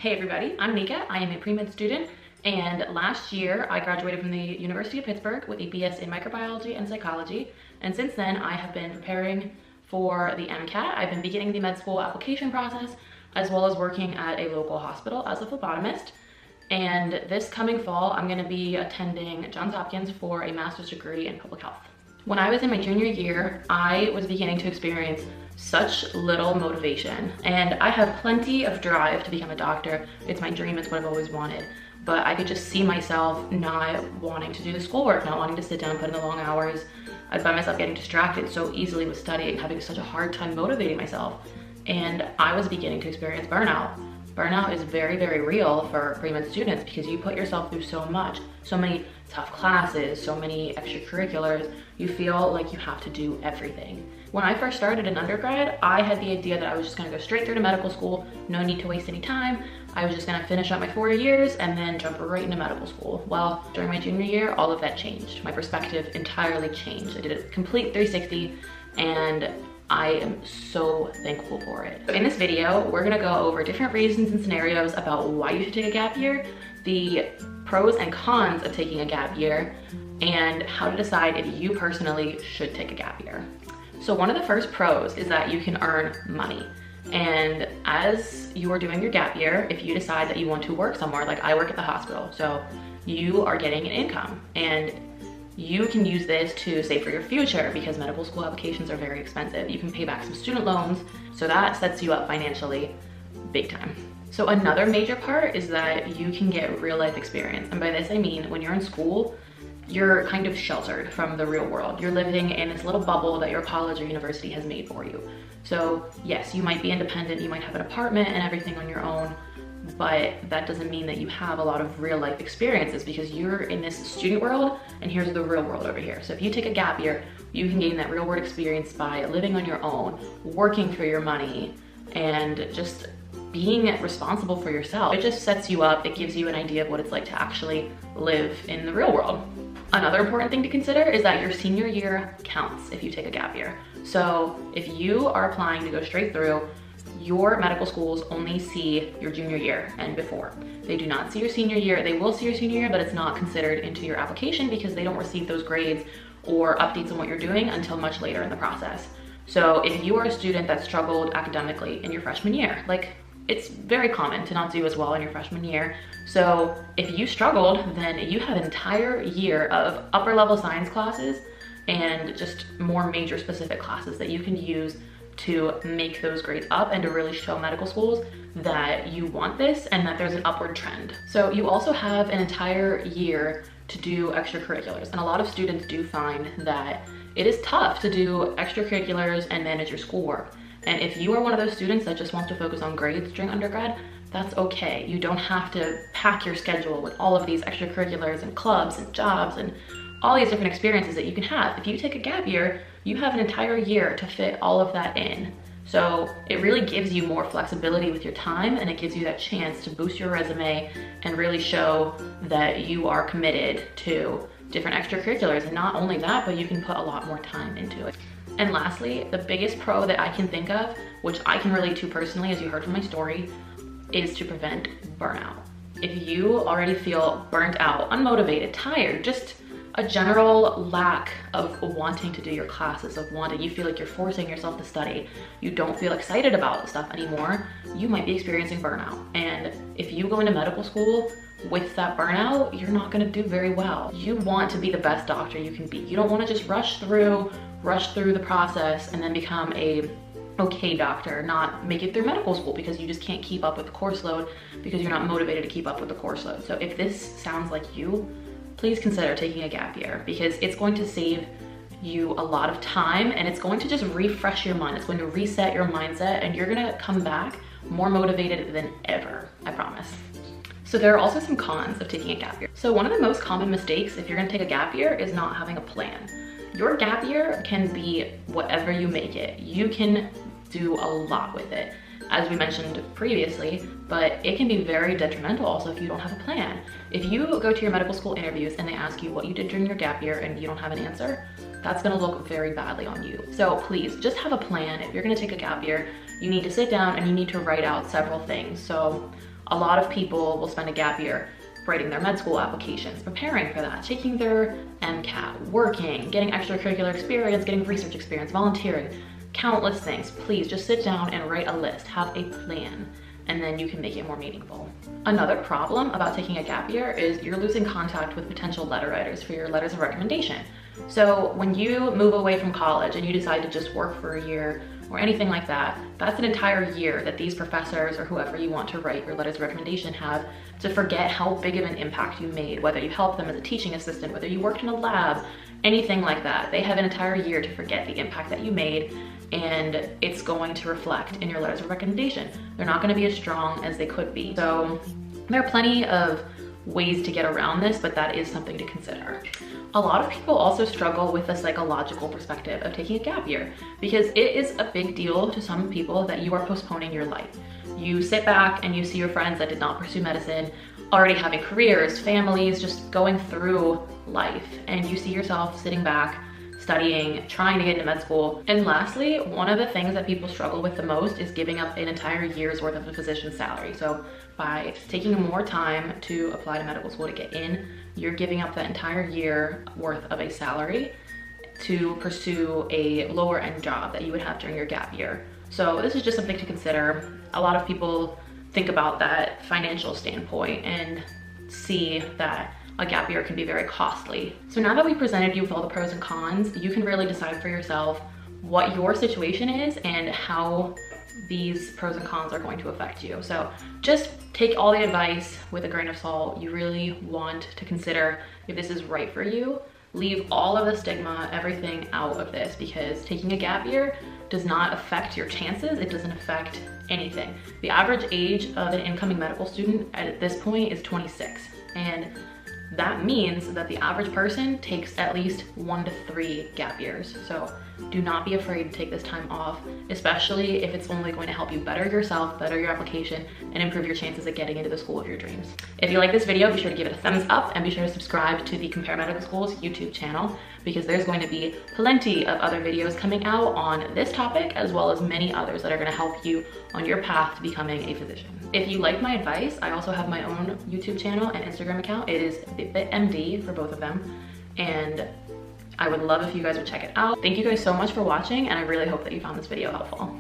Hey everybody, I'm Nika. I am a pre-med student, and last year I graduated from the University of Pittsburgh with a BS in microbiology and psychology, and since then I have been preparing for the MCAT. I've been beginning the med school application process, as well as working at a local hospital as a phlebotomist. And this coming fall, I'm gonna be attending Johns Hopkins for a master's degree in public health. When I was in my junior year, I was beginning to experience such little motivation, and I have plenty of drive to become a doctor. It's my dream, it's what I've always wanted, but I could just see myself not wanting to do the schoolwork, not wanting to sit down, put in the long hours. I'd find myself getting distracted so easily with studying, having such a hard time motivating myself, and I was beginning to experience burnout. Burnout is very, very real for pre-med students because you put yourself through so much, so many tough classes, so many extracurriculars. You feel like you have to do everything. When I first started in undergrad, I had the idea that I was just gonna go straight through to medical school, no need to waste any time. I was just gonna finish up my 4 years and then jump right into medical school. Well, during my junior year, all of that changed. My perspective entirely changed. I did a complete 360 and I am so thankful for it. In this video, we're gonna go over different reasons and scenarios about why you should take a gap year, the pros and cons of taking a gap year, and how to decide if you personally should take a gap year. So one of the first pros is that you can earn money. And as you are doing your gap year, if you decide that you want to work somewhere, like I work at the hospital, so you are getting an income, and you can use this to save for your future because medical school applications are very expensive. You can pay back some student loans, so that sets you up financially big time. So another major part is that you can get real life experience. And by this I mean, when you're in school, you're kind of sheltered from the real world. You're living in this little bubble that your college or university has made for you. So yes, you might be independent, you might have an apartment and everything on your own, but that doesn't mean that you have a lot of real life experiences because you're in this student world and here's the real world over here. So if you take a gap year, you can gain that real world experience by living on your own, working for your money, and just being responsible for yourself. It just sets you up, it gives you an idea of what it's like to actually live in the real world. Another important thing to consider is that your senior year counts if you take a gap year. So if you are applying to go straight through, your medical schools only see your junior year and before. They do not see your senior year. They will see your senior year, but it's not considered into your application because they don't receive those grades or updates on what you're doing until much later in the process. So if you are a student that struggled academically in your freshman year, like it's very common to not do as well in your freshman year. So if you struggled, then you have an entire year of upper level science classes and just more major specific classes that you can use to make those grades up and to really show medical schools that you want this and that there's an upward trend. So you also have an entire year to do extracurriculars, and a lot of students do find that it is tough to do extracurriculars and manage your schoolwork. And if you are one of those students that just wants to focus on grades during undergrad, that's okay. You don't have to pack your schedule with all of these extracurriculars and clubs and jobs and all these different experiences that you can have. If you take a gap year, you have an entire year to fit all of that in. So it really gives you more flexibility with your time, and it gives you that chance to boost your resume and really show that you are committed to different extracurriculars. And not only that, but you can put a lot more time into it. And lastly, the biggest pro that I can think of, which I can relate to personally, as you heard from my story, is to prevent burnout. If you already feel burnt out, unmotivated, tired, just a general lack of wanting to do your classes, you feel like you're forcing yourself to study, you don't feel excited about stuff anymore, you might be experiencing burnout. And if you go into medical school with that burnout, you're not gonna do very well. You want to be the best doctor you can be. You don't wanna just rush through the process and then become a okay doctor, not make it through medical school because you just can't keep up with the course load because you're not motivated to keep up with the course load. So if this sounds like you, please consider taking a gap year because it's going to save you a lot of time and it's going to just refresh your mind. It's going to reset your mindset and you're gonna come back more motivated than ever, I promise. So there are also some cons of taking a gap year. So one of the most common mistakes if you're gonna take a gap year is not having a plan. Your gap year can be whatever you make it. You can do a lot with it, as we mentioned previously, but it can be very detrimental also if you don't have a plan. If you go to your medical school interviews and they ask you what you did during your gap year and you don't have an answer, that's gonna look very badly on you. So please, just have a plan. If you're gonna take a gap year, you need to sit down and you need to write out several things. So a lot of people will spend a gap year writing their med school applications, preparing for that, taking their MCAT, working, getting extracurricular experience, getting research experience, volunteering, countless things. Please just sit down and write a list, have a plan, and then you can make it more meaningful. Another problem about taking a gap year is you're losing contact with potential letter writers for your letters of recommendation. So when you move away from college and you decide to just work for a year or anything like that, that's an entire year that these professors or whoever you want to write your letters of recommendation have to forget how big of an impact you made, whether you helped them as a teaching assistant, whether you worked in a lab, anything like that. They have an entire year to forget the impact that you made, and it's going to reflect in your letters of recommendation. They're not going to be as strong as they could be. So there are plenty of ways to get around this, but that is something to consider. A lot of people also struggle with the psychological perspective of taking a gap year because it is a big deal to some people that you are postponing your life. You sit back and you see your friends that did not pursue medicine already having careers, families, just going through life, and you see yourself sitting back, studying, trying to get into med school. And lastly, one of the things that people struggle with the most is giving up an entire year's worth of a physician's salary. So by taking more time to apply to medical school to get in, you're giving up that entire year worth of a salary to pursue a lower end job that you would have during your gap year. So this is just something to consider. A lot of people think about that financial standpoint and see that a gap year can be very costly. So now that we presented you with all the pros and cons, you can really decide for yourself what your situation is and how these pros and cons are going to affect you. So just take all the advice with a grain of salt. You really want to consider if this is right for you. Leave all of the stigma, everything out of this, because taking a gap year does not affect your chances. It doesn't affect anything. The average age of an incoming medical student at this point is 26. And that means that the average person takes at least 1 to 3 gap years. So do not be afraid to take this time off, especially if it's only going to help you better yourself, better your application, and improve your chances at getting into the school of your dreams. If you like this video, be sure to give it a thumbs up and be sure to subscribe to the Compare Medical Schools YouTube channel, because there's going to be plenty of other videos coming out on this topic, as well as many others that are going to help you on your path to becoming a physician. If you like my advice, I also have my own YouTube channel and Instagram account. It is FitBitMD for both of them, and I would love if you guys would check it out. Thank you guys so much for watching, and I really hope that you found this video helpful.